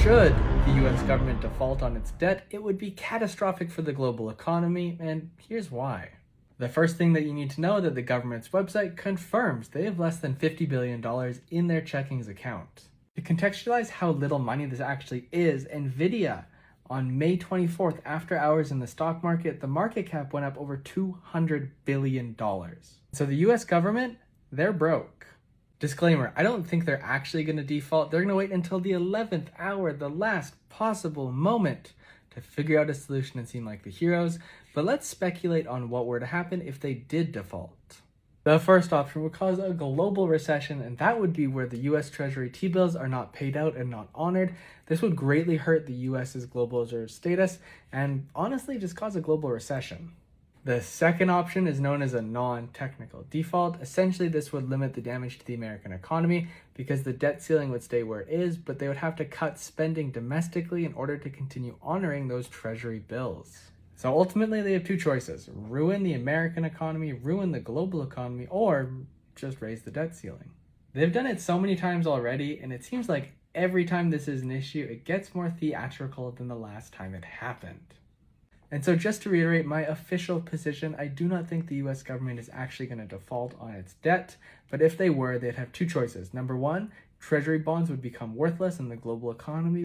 should the US government default on its debt, it would be catastrophic for the global economy, and here's why. The first thing that you need to know that the government's website confirms they have less than $50 billion in their checkings account. To contextualize how little money this actually is, Nvidia, on May 24th, after hours in the stock market, the market cap went up over $200 billion. So the US government, they're broke. Disclaimer, I don't think they're actually going to default. They're going to wait until the 11th hour, the last possible moment, to figure out a solution and seem like the heroes. But let's speculate on what were to happen if they did default. The first option would cause a global recession, and that would be where the US Treasury T-bills are not paid out and not honored. This would greatly hurt the US's global reserve status and honestly just cause a global recession. The second option is known as a non-technical default. Essentially, this would limit the damage to the American economy because the debt ceiling would stay where it is, but they would have to cut spending domestically in order to continue honoring those treasury bills. So ultimately, they have two choices: ruin the American economy, ruin the global economy, or just raise the debt ceiling. They've done it so many times already, and it seems like every time this is an issue, it gets more theatrical than the last time it happened. And so just to reiterate my official position, I do not think the US government is actually going to default on its debt, but if they were, they'd have two choices. Number one, treasury bonds would become worthless and the global economy